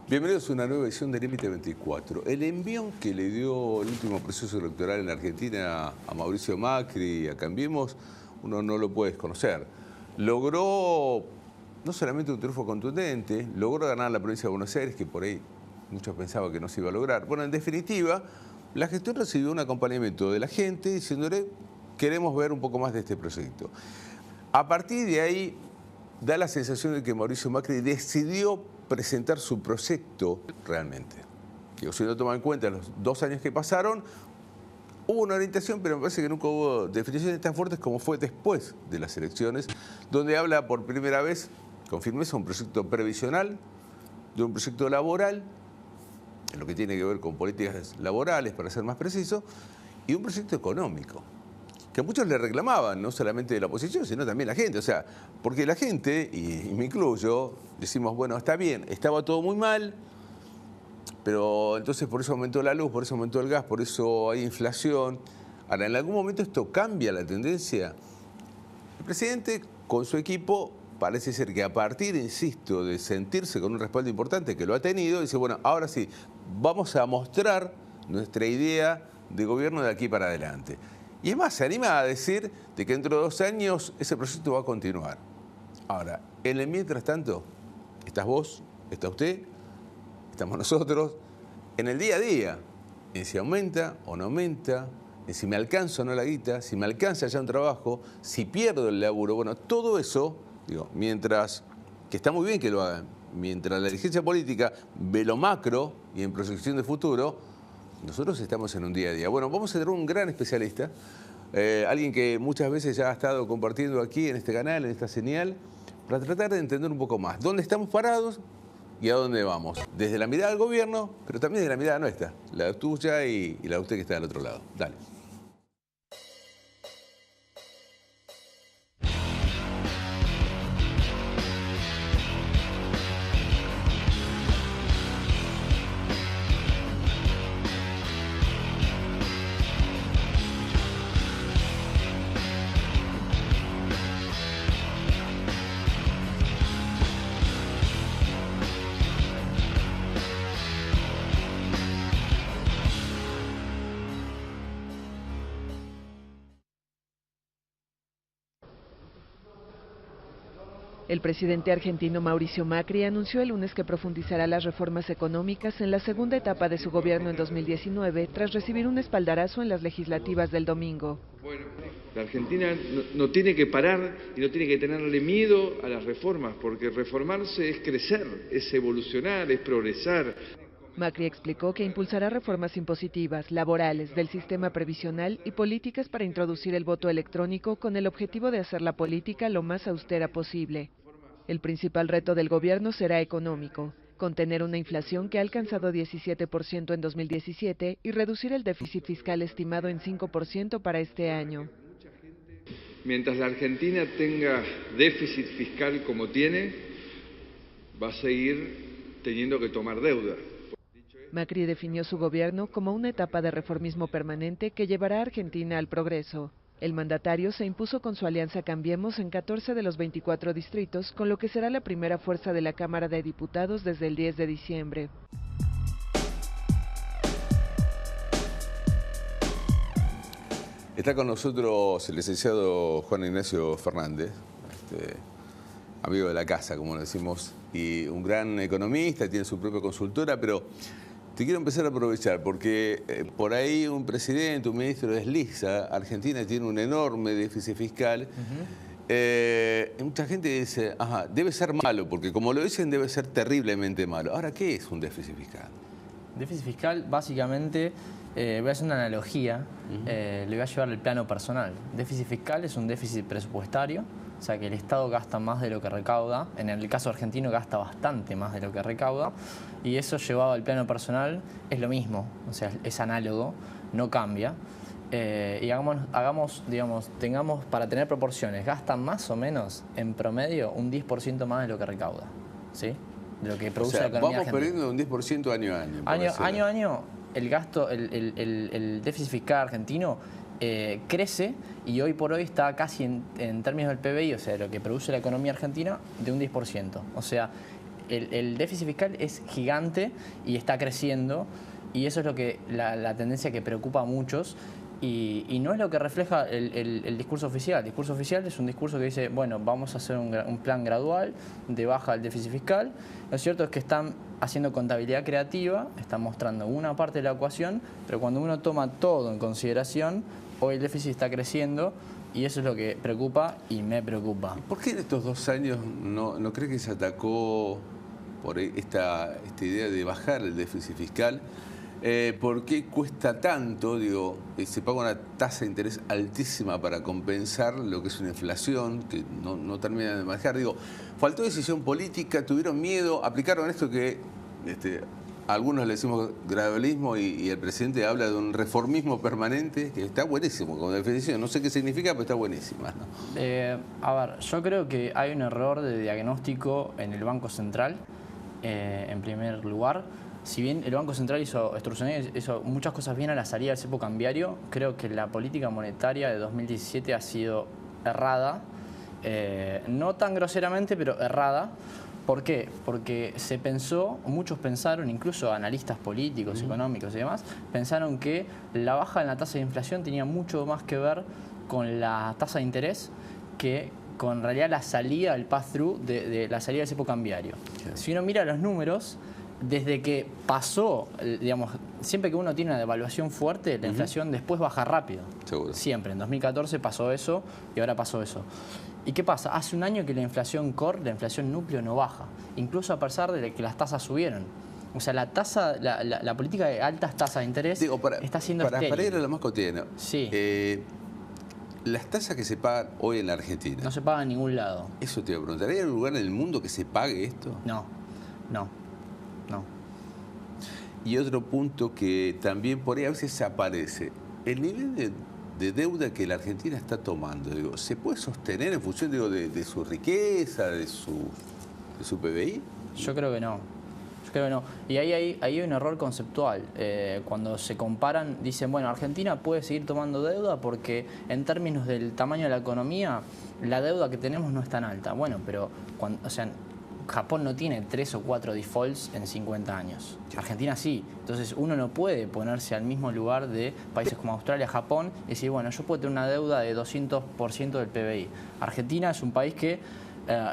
Bienvenidos a una nueva edición de Límite 24. El envión que le dio el último proceso electoral en la Argentina a Mauricio Macri y a Cambiemos, uno no lo puede desconocer. Logró no solamente un triunfo contundente, logró ganar la provincia de Buenos Aires, que por ahí muchos pensaban que no se iba a lograr. Bueno, en definitiva, la gestión recibió un acompañamiento de la gente diciéndole: queremos ver un poco más de este proyecto. A partir de ahí, da la sensación de que Mauricio Macri decidió presentar su proyecto realmente. Que si uno toma en cuenta los 2 años que pasaron, hubo una orientación, pero me parece que nunca hubo definiciones tan fuertes como fue después de las elecciones, donde habla por primera vez, con firmeza, un proyecto previsional, de un proyecto laboral, en lo que tiene que ver con políticas laborales, para ser más preciso, y un proyecto económico, que muchos le reclamaban, no solamente de la oposición, sino también la gente. O sea, porque la gente, y me incluyo, decimos, bueno, está bien, estaba todo muy mal, pero entonces por eso aumentó la luz, por eso aumentó el gas, por eso hay inflación. Ahora, en algún momento esto cambia la tendencia. El presidente, con su equipo, parece ser que a partir, insisto, de sentirse con un respaldo importante, que lo ha tenido, dice, bueno, ahora sí, vamos a mostrar nuestra idea de gobierno de aquí para adelante. Y es más, se anima a decir de que dentro de 2 años ese proyecto va a continuar. Ahora, en el mientras tanto, estás vos, está usted, estamos nosotros, en el día a día, en si aumenta o no aumenta, en si me alcanza o no la guita, si me alcanza ya un trabajo, si pierdo el laburo. Bueno, todo eso, digo, mientras, que está muy bien que lo hagan, mientras la dirigencia política ve lo macro y en proyección de futuro, nosotros estamos en un día a día. Bueno, vamos a tener un gran especialista, alguien que muchas veces ya ha estado compartiendo aquí en este canal, en esta señal, para tratar de entender un poco más dónde estamos parados y a dónde vamos. Desde la mirada del gobierno, pero también desde la mirada nuestra, la tuya y la de usted que está del otro lado. Dale. El presidente argentino Mauricio Macri anunció el lunes que profundizará las reformas económicas en la segunda etapa de su gobierno en 2019, tras recibir un espaldarazo en las legislativas del domingo. Bueno, la Argentina no tiene que parar y no tiene que tenerle miedo a las reformas, porque reformarse es crecer, es evolucionar, es progresar. Macri explicó que impulsará reformas impositivas, laborales, del sistema previsional y políticas para introducir el voto electrónico con el objetivo de hacer la política lo más austera posible. El principal reto del gobierno será económico: contener una inflación que ha alcanzado 17% en 2017 y reducir el déficit fiscal estimado en 5% para este año. Mientras la Argentina tenga déficit fiscal como tiene, va a seguir teniendo que tomar deuda. Macri definió su gobierno como una etapa de reformismo permanente que llevará a Argentina al progreso. El mandatario se impuso con su alianza Cambiemos en 14 de los 24 distritos, con lo que será la primera fuerza de la Cámara de Diputados desde el 10 de diciembre. Está con nosotros el licenciado Juan Ignacio Fernández, amigo de la casa, como decimos, y un gran economista, tiene su propia consultora, pero te quiero empezar a aprovechar porque por ahí un presidente, un ministro desliza, Argentina tiene un enorme déficit fiscal. Mucha gente dice, ajá, debe ser malo, porque como lo dicen debe ser terriblemente malo. Ahora, ¿qué es un déficit fiscal? Déficit fiscal, básicamente, voy a hacer una analogía, le voy a llevar al plano personal. Déficit fiscal es un déficit presupuestario, o sea que el Estado gasta más de lo que recauda. En el caso argentino gasta bastante más de lo que recauda, y eso llevado al plano personal es lo mismo, o sea, es análogo, no cambia. Y tengamos, para tener proporciones, gastan más o menos, en promedio, un 10% más de lo que recauda, ¿sí? De lo que produce la economía vamos argentina. perdiendo un 10% año a año. Año a año, el gasto, el déficit fiscal argentino crece, y hoy por hoy está casi en términos del PBI, o sea, lo que produce la economía argentina, de un 10%. O sea, el déficit fiscal es gigante y está creciendo, y eso es lo que la tendencia que preocupa a muchos. Y no es lo que refleja el discurso oficial. El discurso oficial es un discurso que dice, bueno, vamos a hacer un plan gradual de baja del déficit fiscal. Lo cierto es que están haciendo contabilidad creativa, están mostrando una parte de la ecuación, pero cuando uno toma todo en consideración, hoy el déficit está creciendo y eso es lo que preocupa y me preocupa. ¿Por qué en estos 2 años no cree que se atacó por esta idea de bajar el déficit fiscal? ¿Por qué cuesta tanto? Digo, se paga una tasa de interés altísima para compensar lo que es una inflación que no termina de manejar. Digo, faltó decisión política, tuvieron miedo, aplicaron esto que algunos le decimos gradualismo y el presidente habla de un reformismo permanente, que está buenísimo como definición. No sé qué significa, pero está buenísima, ¿no? A ver, yo creo que hay un error de diagnóstico en el Banco Central, en primer lugar. Si bien el Banco Central hizo muchas cosas bien a la salida del cepo cambiario, creo que la política monetaria de 2017 ha sido errada, no tan groseramente, pero errada. ¿Por qué? Porque se pensó, muchos pensaron, incluso analistas políticos, económicos y demás, pensaron que la baja en la tasa de inflación tenía mucho más que ver con la tasa de interés que con en realidad la salida del pass-through de la salida del cepo cambiario. Claro. Si uno mira los números, desde que pasó, digamos, siempre que uno tiene una devaluación fuerte, la inflación después baja rápido. Seguro. Siempre. En 2014 pasó eso y ahora pasó eso. ¿Y qué pasa? Hace un año que la inflación core, la inflación núcleo, no baja. Incluso a pesar de que las tasas subieron. O sea, la política de altas tasas de interés está siendo estéril. Para ir a lo más cotidiano. Sí. Las tasas que se pagan hoy en la Argentina. No se pagan en ningún lado. Eso te iba a preguntar. ¿Hay algún lugar en el mundo que se pague esto? No. Y otro punto que también por ahí a veces aparece, el nivel de deuda que la Argentina está tomando, digo, ¿se puede sostener en función de su riqueza, de su PBI? Yo creo que no. Y ahí hay un error conceptual. Cuando se comparan, dicen, bueno, Argentina puede seguir tomando deuda porque en términos del tamaño de la economía, la deuda que tenemos no es tan alta. Bueno, pero Japón no tiene 3 o 4 defaults en 50 años. Argentina sí. Entonces uno no puede ponerse al mismo lugar de países como Australia, Japón y decir, bueno, yo puedo tener una deuda de 200% del PBI. Argentina es un país que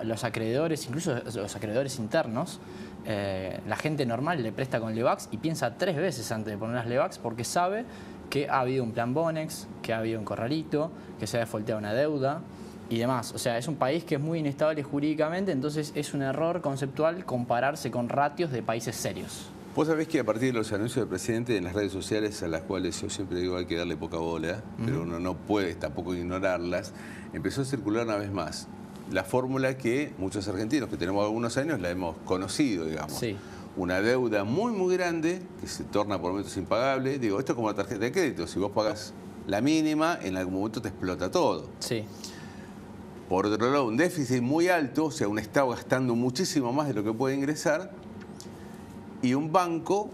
los acreedores, incluso los acreedores internos, la gente normal le presta con Levax y piensa 3 veces antes de poner las Levax porque sabe que ha habido un plan Bonex, que ha habido un corralito, que se ha defaultado una deuda y demás. O sea, es un país que es muy inestable jurídicamente, entonces es un error conceptual compararse con ratios de países serios. Vos sabés que a partir de los anuncios del presidente en las redes sociales, a las cuales yo siempre digo hay que darle poca bola, pero uno no puede tampoco ignorarlas, empezó a circular una vez más la fórmula que muchos argentinos que tenemos algunos años la hemos conocido, digamos. Sí. Una deuda muy grande que se torna por momentos impagable. Digo, esto es como la tarjeta de crédito. Si vos pagás la mínima, en algún momento te explota todo. Sí. Por otro lado, un déficit muy alto, o sea, un Estado gastando muchísimo más de lo que puede ingresar, y un banco,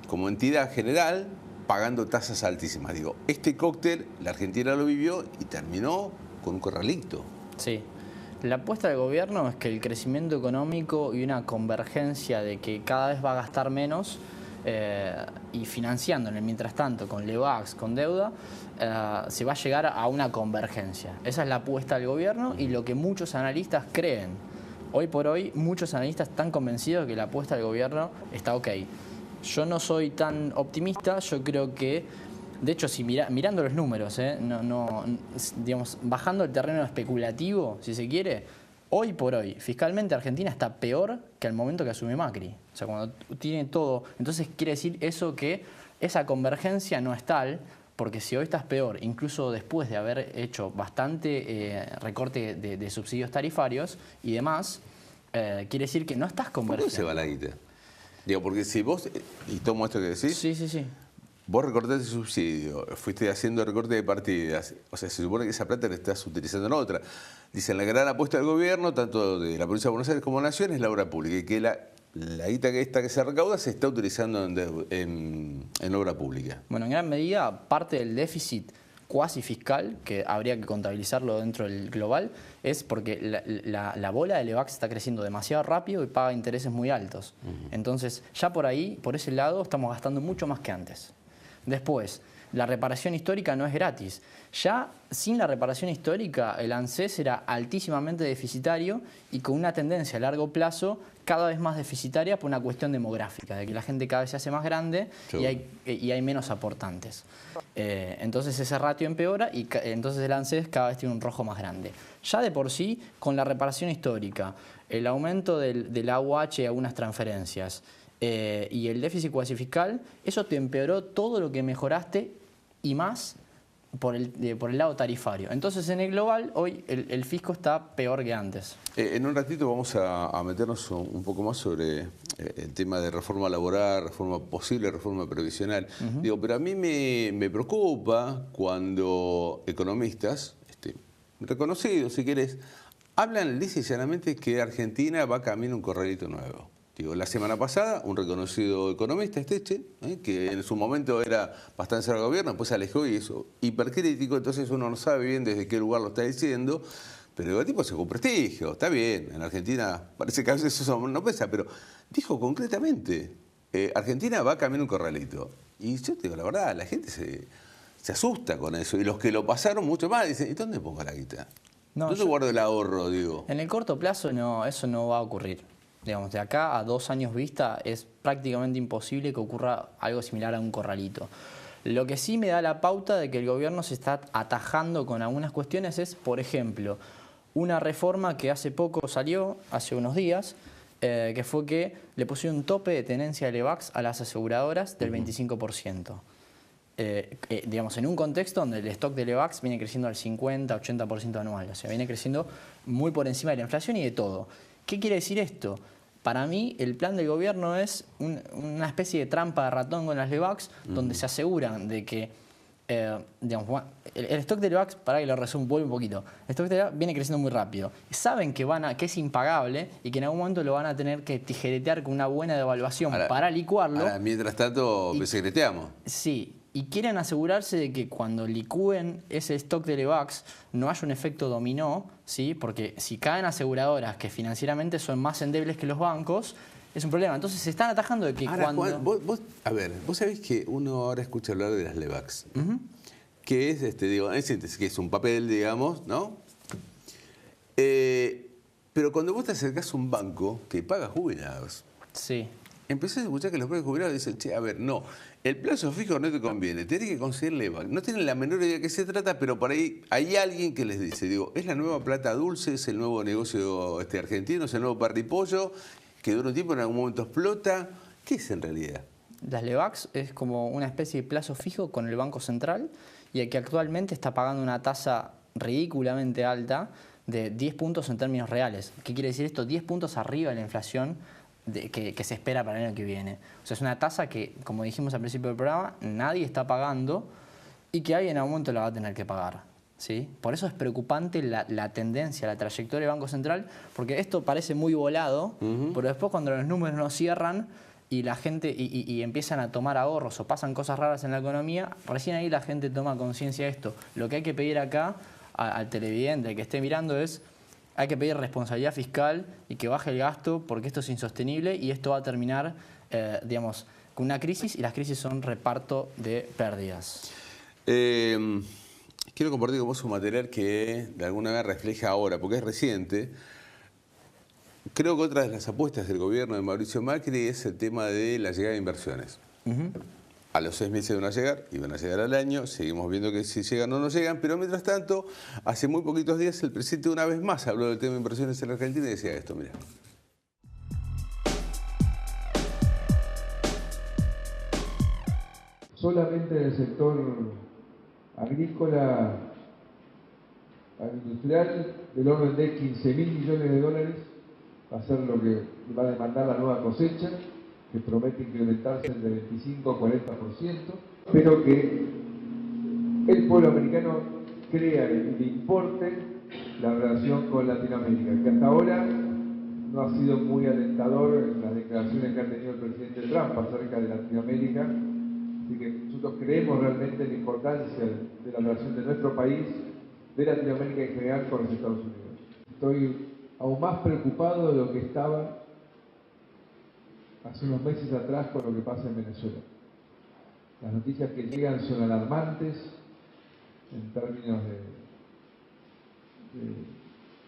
como entidad general, pagando tasas altísimas. Digo, este cóctel, la Argentina lo vivió y terminó con un corralito. Sí. La apuesta del gobierno es que el crecimiento económico y una convergencia de que cada vez va a gastar menos y financiándolo mientras tanto con Levax, con deuda, se va a llegar a una convergencia. Esa es la apuesta del gobierno y lo que muchos analistas creen. Hoy por hoy muchos analistas están convencidos de que la apuesta del gobierno está ok. Yo no soy tan optimista, yo creo que, de hecho, si mirando los números, digamos, bajando el terreno especulativo, si se quiere, hoy por hoy, fiscalmente Argentina está peor que al momento que asume Macri. O sea, cuando tiene todo. Entonces quiere decir eso que esa convergencia no es tal, porque si hoy estás peor, incluso después de haber hecho bastante recorte de subsidios tarifarios y demás, quiere decir que no estás convergiendo. ¿Por qué se va la guita? Digo, porque si vos, y tomo esto que decís, sí. Vos recortaste subsidio, fuiste haciendo recorte de partidas, o sea, se supone que esa plata la estás utilizando en otra. Dicen, la gran apuesta del gobierno, tanto de la provincia de Buenos Aires como Nación, es la obra pública, y que la guita que se recauda se está utilizando en obra pública. Bueno, en gran medida, parte del déficit cuasi fiscal, que habría que contabilizarlo dentro del global, es porque la bola de Levax está creciendo demasiado rápido y paga intereses muy altos. Entonces, ya por ahí, por ese lado, estamos gastando mucho más que antes. Después, la reparación histórica no es gratis. Ya sin la reparación histórica, el ANSES era altísimamente deficitario y con una tendencia a largo plazo cada vez más deficitaria por una cuestión demográfica, de que la gente cada vez se hace más grande y hay menos aportantes. Entonces ese ratio empeora y entonces el ANSES cada vez tiene un rojo más grande. Ya de por sí, con la reparación histórica, el aumento del AUH y algunas transferencias y el déficit cuasi fiscal, eso te empeoró todo lo que mejoraste y más por el lado tarifario. Entonces en el global hoy el fisco está peor que antes. En un ratito vamos a meternos un poco más sobre el tema de reforma laboral, posible reforma previsional. Digo, pero a mí me preocupa cuando economistas, reconocidos si querés, hablan lisa y llanamente que Argentina va camino a un corralito nuevo. Digo, la semana pasada, un reconocido economista, Esteche, que en su momento era bastante cerca del gobierno, después se alejó y es hipercrítico, entonces uno no sabe bien desde qué lugar lo está diciendo, pero el tipo sacó prestigio, está bien, en Argentina parece que a veces eso no pesa, pero dijo concretamente, Argentina va camino a un corralito. Y yo te digo la verdad, la gente se asusta con eso, y los que lo pasaron mucho más dicen, ¿y dónde pongo la guita? ¿Dónde guardo el ahorro, digo? En el corto plazo eso no va a ocurrir. Digamos, de acá a 2 años vista es prácticamente imposible que ocurra algo similar a un corralito. Lo que sí me da la pauta de que el gobierno se está atajando con algunas cuestiones es, por ejemplo, una reforma que hace poco salió, hace unos días, que fue que le pusieron un tope de tenencia de Levax a las aseguradoras del 25%. Digamos, en un contexto donde el stock de Levax viene creciendo al 50-80% anual, o sea, viene creciendo muy por encima de la inflación y de todo. ¿Qué quiere decir esto? Para mí, el plan del gobierno es una especie de trampa de ratón con las Levax, donde se aseguran de que, digamos, el stock de Levax, para que lo resumo un poquito, el stock de Levax viene creciendo muy rápido. Saben que es impagable y que en algún momento lo van a tener que tijeretear con una buena devaluación para licuarlo. Ahora, mientras tanto, secreteamos. Sí. Y quieren asegurarse de que cuando licúen ese stock de Levax no haya un efecto dominó, ¿sí? Porque si caen aseguradoras que financieramente son más endebles que los bancos, es un problema. Entonces se están atajando de que ahora, cuando... Juan, vos sabés que uno ahora escucha hablar de las Levax, que es, que es un papel, digamos, ¿no? Pero cuando vos te acercás a un banco que paga jubilados, sí. Empecé a escuchar que los propios jubilados dicen, che, a ver, no, el plazo fijo no te conviene, tenés que conseguir Levax. No tienen la menor idea de qué se trata, pero por ahí hay alguien que les dice, digo, es la nueva plata dulce, es el nuevo negocio argentino, es el nuevo parripollo, que dura un tiempo, en algún momento explota. ¿Qué es en realidad? Las Levax es como una especie de plazo fijo con el Banco Central y el que actualmente está pagando una tasa ridículamente alta de 10 puntos en términos reales. ¿Qué quiere decir esto? 10 puntos arriba de la inflación que se espera para el año que viene. O sea, es una tasa que, como dijimos al principio del programa, nadie está pagando y que alguien en algún momento la va a tener que pagar, ¿sí? Por eso es preocupante la tendencia, la trayectoria del Banco Central, porque esto parece muy volado, pero después cuando los números no cierran y la gente y empiezan a tomar ahorros o pasan cosas raras en la economía, recién ahí la gente toma conciencia de esto. Lo que hay que pedir acá al televidente, al que esté mirando, es hay que pedir responsabilidad fiscal y que baje el gasto porque esto es insostenible y esto va a terminar, digamos, con una crisis y las crisis son reparto de pérdidas. Quiero compartir con vos un material que de alguna manera refleja ahora, porque es reciente. Creo que otra de las apuestas del gobierno de Mauricio Macri es el tema de la llegada de inversiones. A los 6 meses iban a llegar al año, seguimos viendo que si llegan o no llegan, pero mientras tanto, hace muy poquitos días el presidente una vez más habló del tema de inversiones en la Argentina y decía esto, mira. Solamente en el sector agrícola, agroindustrial, del orden de 15.000 millones de dólares va a ser lo que va a demandar la nueva cosecha, que promete incrementarse de 25 a 40%, pero que el pueblo americano crea y le importe la relación con Latinoamérica, que hasta ahora no ha sido muy alentador en las declaraciones que ha tenido el presidente Trump acerca de Latinoamérica, Así que nosotros creemos realmente en la importancia de la relación de nuestro país, de Latinoamérica en general, con los Estados Unidos. Estoy aún más preocupado de lo que estaba hace unos meses atrás con lo que pasa en Venezuela. Las noticias que llegan son alarmantes en términos de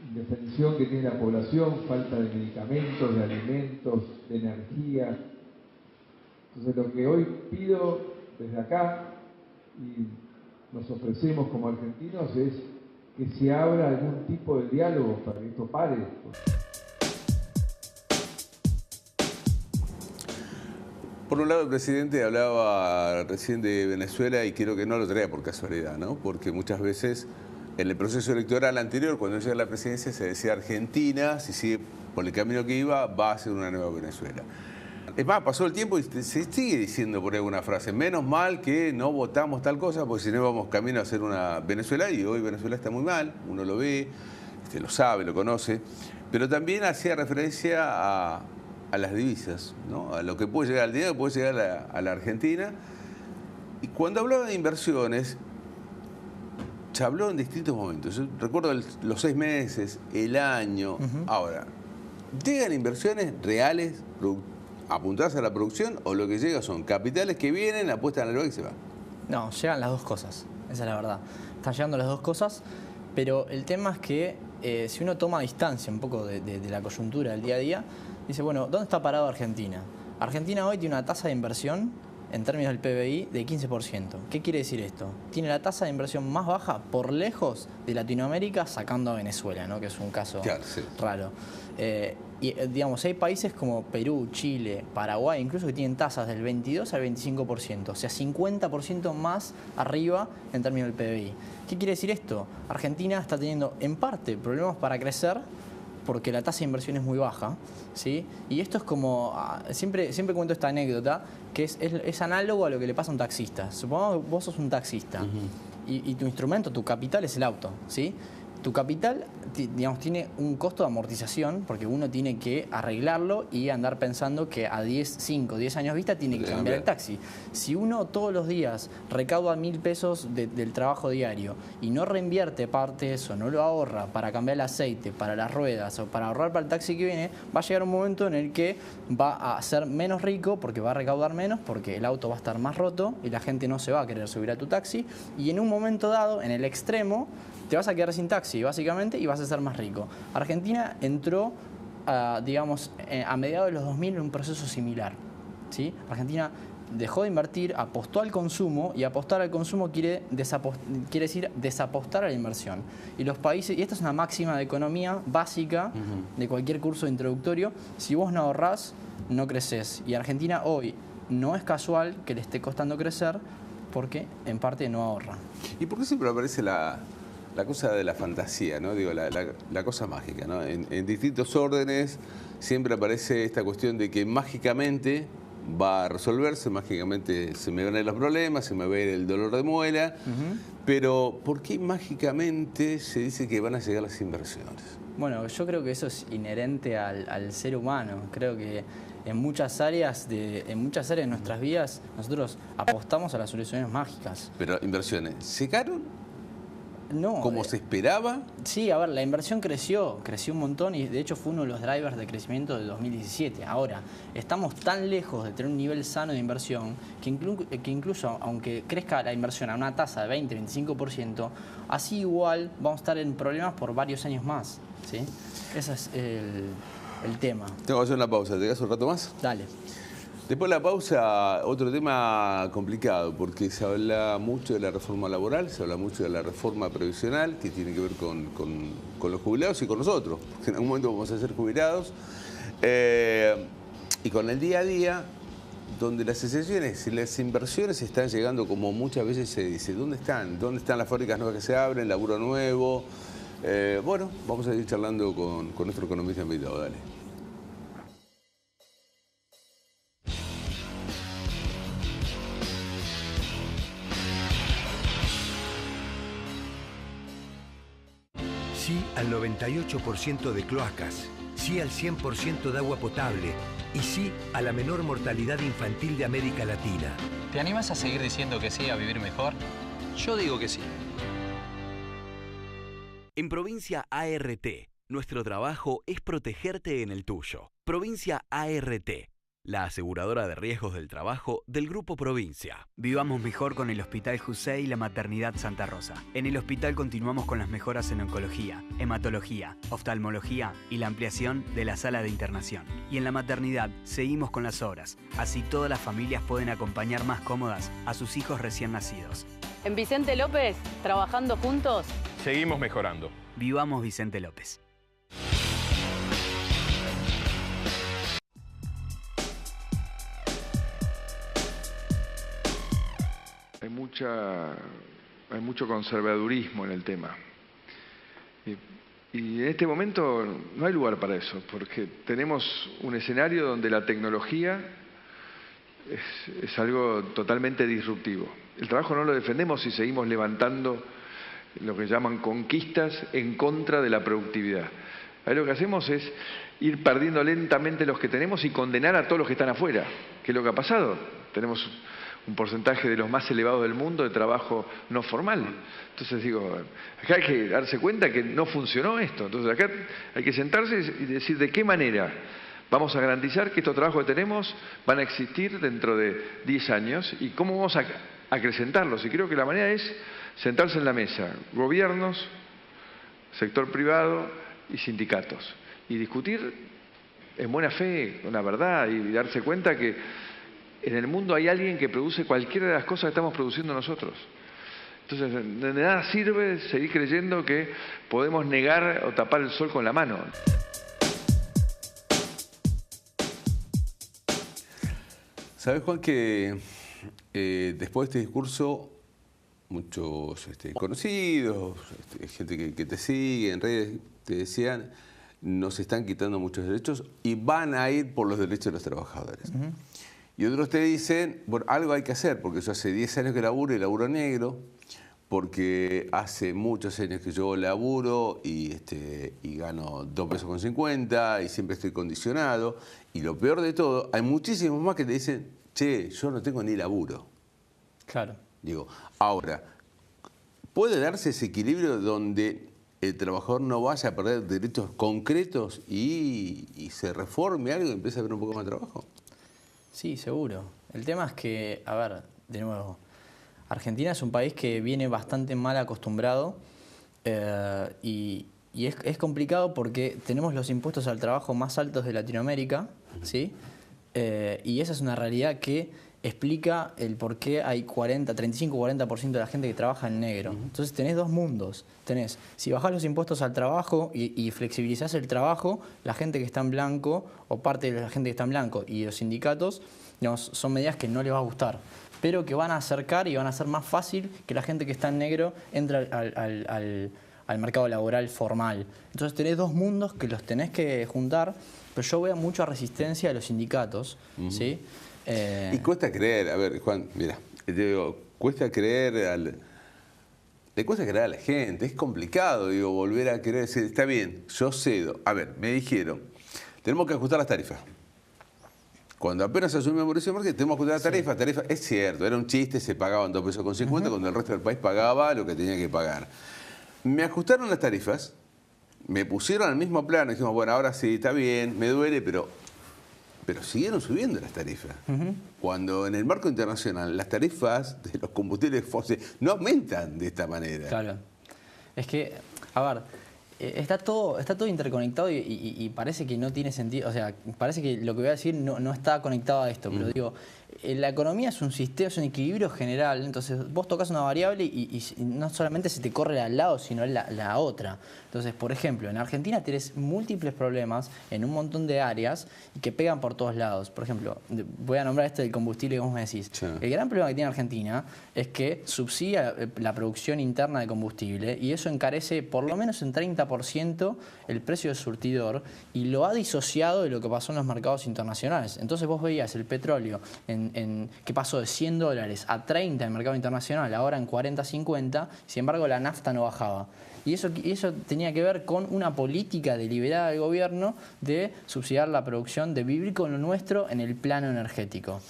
indefensión que tiene la población, falta de medicamentos, de alimentos, de energía. Entonces lo que hoy pido desde acá y nos ofrecemos como argentinos es que se abra algún tipo de diálogo para que esto pare. Por un lado, el presidente hablaba recién de Venezuela y creo que no lo traía por casualidad, ¿no? Porque muchas veces en el proceso electoral anterior, cuando llega a la presidencia, se decía Argentina, si sigue por el camino que iba, va a ser una nueva Venezuela. Es más, pasó el tiempo y se sigue diciendo por ahí una frase, menos mal que no votamos tal cosa, porque si no vamos camino a ser una Venezuela, y hoy Venezuela está muy mal, uno lo ve, lo sabe, lo conoce, pero también hacía referencia a las divisas, ¿no? A lo que puede llegar al dinero, puede llegar a la Argentina. Y cuando hablaba de inversiones, se habló en distintos momentos. Yo recuerdo los 6 meses, el año. Ahora, ¿llegan inversiones reales, apuntadas a la producción, o lo que llega son capitales que vienen, apuestan al lugar y se van? No, llegan las dos cosas, esa es la verdad. Están llegando las dos cosas, pero el tema es que si uno toma distancia un poco de la coyuntura del día a día, dice, bueno, ¿dónde está parado Argentina? Argentina hoy tiene una tasa de inversión en términos del PBI de 15%. ¿Qué quiere decir esto? Tiene la tasa de inversión más baja por lejos de Latinoamérica, sacando a Venezuela, ¿no? Que es un caso raro. Y digamos, hay países como Perú, Chile, Paraguay, incluso que tienen tasas del 22 al 25%, o sea, 50% más arriba en términos del PBI. ¿Qué quiere decir esto? Argentina está teniendo, en parte, problemas para crecer porque la tasa de inversión es muy baja, ¿sí? Y esto es como, siempre cuento esta anécdota, que es análogo a lo que le pasa a un taxista. Supongamos que vos sos un taxista y tu instrumento, tu capital es el auto, ¿sí? Tu capital, digamos, tiene un costo de amortización porque uno tiene que arreglarlo y andar pensando que a 5 o 10 años vista tiene que cambiar el taxi. Si uno todos los días recauda 1.000 pesos del trabajo diario y no reinvierte parte de eso, no lo ahorra para cambiar el aceite, para las ruedas o para ahorrar para el taxi que viene, va a llegar un momento en el que va a ser menos rico porque va a recaudar menos, porque el auto va a estar más roto y la gente no se va a querer subir a tu taxi, y en un momento dado, en el extremo, te vas a quedar sin taxi, básicamente, y vas a ser más rico. Argentina entró, digamos, a mediados de los 2000 en un proceso similar, ¿sí? Argentina dejó de invertir, apostó al consumo, y apostar al consumo quiere decir desapostar a la inversión. Y los países, y esta es una máxima de economía básica de cualquier curso introductorio, si vos no ahorrás, no creces. Y Argentina hoy no es casual que le esté costando crecer porque en parte no ahorra. ¿Y por qué siempre aparece la cosa de la fantasía, ¿no? Digo, la cosa mágica, ¿no? En distintos órdenes siempre aparece esta cuestión de que mágicamente va a resolverse, mágicamente se me van a ir los problemas, se me va a ir el dolor de muela, pero ¿por qué mágicamente se dice que van a llegar las inversiones? Bueno, yo creo que eso es inherente al ser humano. Creo que en muchas áreas de nuestras vidas nosotros apostamos a las soluciones mágicas. Pero inversiones, ¿llegaron? No. ¿Como se esperaba? Sí, a ver, la inversión creció un montón y de hecho fue uno de los drivers de crecimiento del 2017. Ahora, estamos tan lejos de tener un nivel sano de inversión que incluso aunque crezca la inversión a una tasa de 20-25%, así igual vamos a estar en problemas por varios años más, ¿sí? Ese es el tema. Tengo que hacer una pausa, ¿te quedas un rato más? Dale. Después de la pausa, otro tema complicado, porque se habla mucho de la reforma laboral, se habla mucho de la reforma previsional, que tiene que ver con los jubilados y con nosotros, que en algún momento vamos a ser jubilados, y con el día a día, donde las excepciones y las inversiones están llegando, como muchas veces se dice, ¿dónde están? ¿Dónde están las fábricas nuevas que se abren, laburo nuevo? Bueno, vamos a ir charlando con nuestro economista invitado, dale. Sí al 98% de cloacas, sí al 100% de agua potable, y sí a la menor mortalidad infantil de América Latina. ¿Te animas a seguir diciendo que sí a vivir mejor? Yo digo que sí. En Provincia ART, nuestro trabajo es protegerte en el tuyo. Provincia ART, la aseguradora de riesgos del trabajo del Grupo Provincia. Vivamos mejor con el Hospital Jusey y la Maternidad Santa Rosa. En el hospital continuamos con las mejoras en oncología, hematología, oftalmología y la ampliación de la sala de internación. Y en la maternidad seguimos con las obras, así todas las familias pueden acompañar más cómodas a sus hijos recién nacidos. En Vicente López, trabajando juntos, seguimos mejorando. Vivamos Vicente López. Hay mucho conservadurismo en el tema. Y en este momento no hay lugar para eso, porque tenemos un escenario donde la tecnología es algo totalmente disruptivo. El trabajo no lo defendemos si seguimos levantando lo que llaman conquistas en contra de la productividad. Ahí lo que hacemos es ir perdiendo lentamente los que tenemos y condenar a todos los que están afuera, que es lo que ha pasado. Tenemos un porcentaje de los más elevados del mundo de trabajo no formal. Entonces digo, acá hay que darse cuenta que no funcionó esto. Entonces acá hay que sentarse y decir de qué manera vamos a garantizar que estos trabajos que tenemos van a existir dentro de 10 años y cómo vamos a acrecentarlos. Y creo que la manera es sentarse en la mesa, gobiernos, sector privado y sindicatos, y discutir en buena fe, con la verdad, y darse cuenta que en el mundo hay alguien que produce cualquiera de las cosas que estamos produciendo nosotros. Entonces, de nada sirve seguir creyendo que podemos negar o tapar el sol con la mano. ¿Sabes, Juan, que después de este discurso, muchos conocidos, gente que te sigue en redes, te decían, nos están quitando muchos derechos y van a ir por los derechos de los trabajadores? Y otros te dicen, bueno, algo hay que hacer, porque yo hace 10 años que laburo y laburo negro, porque hace muchos años que yo laburo y gano 2,50 pesos y siempre estoy condicionado. Y lo peor de todo, hay muchísimos más que te dicen, che, yo no tengo ni laburo. Claro. Digo, ahora, ¿puede darse ese equilibrio donde el trabajador no vaya a perder derechos concretos y se reforme algo y empiece a haber un poco más de trabajo? Sí, seguro. El tema es que, a ver, de nuevo, Argentina es un país que viene bastante mal acostumbrado y es complicado porque tenemos los impuestos al trabajo más altos de Latinoamérica, ¿sí? Y esa es una realidad que explica el por qué hay 35-40% de la gente que trabaja en negro. Entonces tenés dos mundos. Tenés, si bajás los impuestos al trabajo y flexibilizás el trabajo, la gente que está en blanco, o parte de la gente que está en blanco y los sindicatos, digamos, son medidas que no les va a gustar, pero que van a acercar y van a hacer más fácil que la gente que está en negro entre al mercado laboral formal. Entonces tenés dos mundos que los tenés que juntar, pero yo veo mucha resistencia de los sindicatos, ¿sí? Y cuesta creer, a ver, Juan, mira, te digo, cuesta creer le cuesta creer a la gente, es complicado, digo, volver a creer, decir, está bien, yo cedo. A ver, me dijeron, tenemos que ajustar las tarifas. Cuando apenas asumió Mauricio Macri, tenemos que ajustar las tarifas. Es cierto, era un chiste, se pagaban 2,50 pesos, cuando el resto del país pagaba lo que tenía que pagar. Me ajustaron las tarifas, me pusieron al mismo plano, dijimos, bueno, ahora sí, está bien, me duele, pero siguieron subiendo las tarifas. Cuando en el marco internacional las tarifas de los combustibles fósiles no aumentan de esta manera. Claro. Es que, a ver, está todo interconectado y parece que no tiene sentido. O sea, parece que lo que voy a decir no está conectado a esto, pero digo, la economía es un sistema, es un equilibrio general. Entonces vos tocas una variable y no solamente se te corre al lado, sino la otra. Entonces, por ejemplo, en Argentina tenés múltiples problemas en un montón de áreas y que pegan por todos lados. Por ejemplo, voy a nombrar esto del combustible que vos me decís. Sí. El gran problema que tiene Argentina es que subsidia la producción interna de combustible y eso encarece por lo menos en 30% el precio del surtidor y lo ha disociado de lo que pasó en los mercados internacionales. Entonces vos veías el petróleo que pasó de $100 a 30 en el mercado internacional, ahora en 40, 50, sin embargo la nafta no bajaba. Y eso tenía que ver con una política deliberada del gobierno de subsidiar la producción, de vivir con lo nuestro en el plano energético.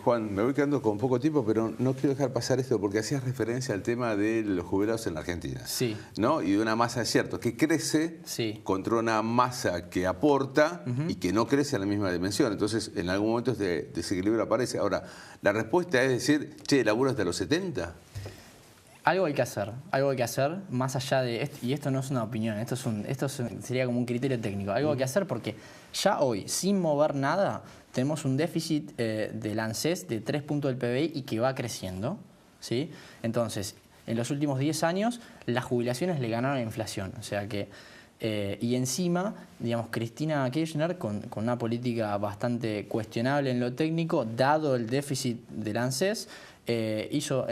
Juan, me voy quedando con poco tiempo, pero no quiero dejar pasar esto porque hacías referencia al tema de los jubilados en la Argentina. Sí. ¿No? Y de una masa, es cierto, que crece contra una masa que aporta y que no crece a la misma dimensión. Entonces, en algún momento este desequilibrio aparece. Ahora, la respuesta es decir, che, ¿laburo hasta los 70? Algo hay que hacer más allá de esto, y esto no es una opinión, esto sería como un criterio técnico. Algo hay que hacer porque ya hoy, sin mover nada, tenemos un déficit del ANSES de 3 puntos del PBI y que va creciendo, ¿sí? Entonces, en los últimos 10 años, las jubilaciones le ganaron a la inflación. O sea que, y encima, digamos, Cristina Kirchner, con una política bastante cuestionable en lo técnico, dado el déficit del ANSES, hizo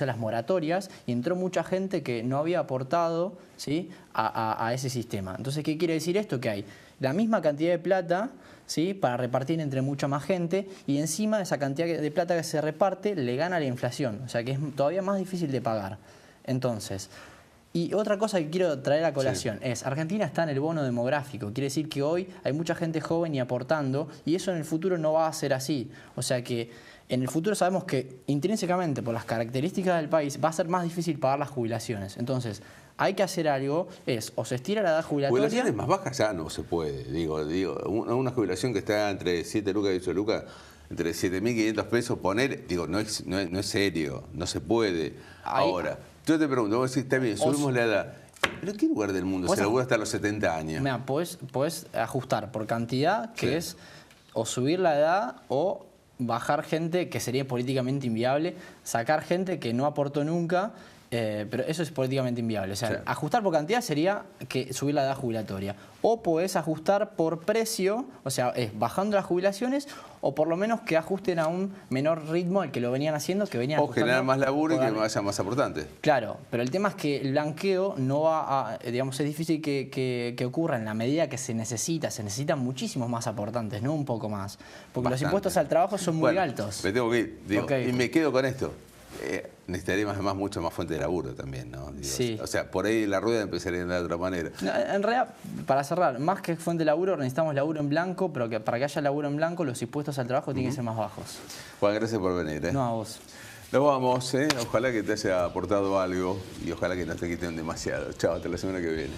las moratorias y entró mucha gente que no había aportado, ¿sí?, a ese sistema. Entonces, ¿qué quiere decir esto? Que hay la misma cantidad de plata, ¿sí?, para repartir entre mucha más gente, y encima esa cantidad de plata que se reparte le gana la inflación, o sea que es todavía más difícil de pagar. Entonces, y otra cosa que quiero traer a colación es, Argentina está en el bono demográfico, quiere decir que hoy hay mucha gente joven y aportando, y eso en el futuro no va a ser así. O sea que en el futuro sabemos que intrínsecamente por las características del país va a ser más difícil pagar las jubilaciones. Entonces, hay que hacer algo, o se estira la edad jubilatoria... Jubilaciones más bajas ya no se puede. Digo, una jubilación que está entre 7 lucas y 8 lucas, entre 7.500 pesos, poner, digo, no es serio, no se puede. Ahora, yo te pregunto, vos decís, está bien, subimos la edad. ¿Pero en qué lugar del mundo se labura hasta los 70 años? Mira, podés ajustar por cantidad, que es o subir la edad o bajar gente, que sería políticamente inviable, sacar gente que no aportó nunca, pero eso es políticamente inviable. O sea, ajustar por cantidad sería que subir la edad jubilatoria. O podés ajustar por precio, o sea, bajando las jubilaciones, o por lo menos que ajusten a un menor ritmo al que lo venían haciendo, que venían o generar más laburo y que vaya más aportante. Claro, pero el tema es que el blanqueo no va a, digamos, es difícil que ocurra en la medida que se necesitan muchísimos más aportantes, no un poco más. Porque los impuestos al trabajo son muy altos. Me tengo que ir, digo, y me quedo con esto. Necesitaríamos además mucho más fuente de laburo también, ¿no? Digo, o sea, por ahí la rueda empezaría a andar de otra manera. No, en realidad, para cerrar, más que fuente de laburo, necesitamos laburo en blanco, pero para que haya laburo en blanco, los impuestos al trabajo tienen que ser más bajos. Juan, gracias por venir. No, a vos. Nos vamos, ojalá que te haya aportado algo y ojalá que no te quiten demasiado. Chao, hasta la semana que viene.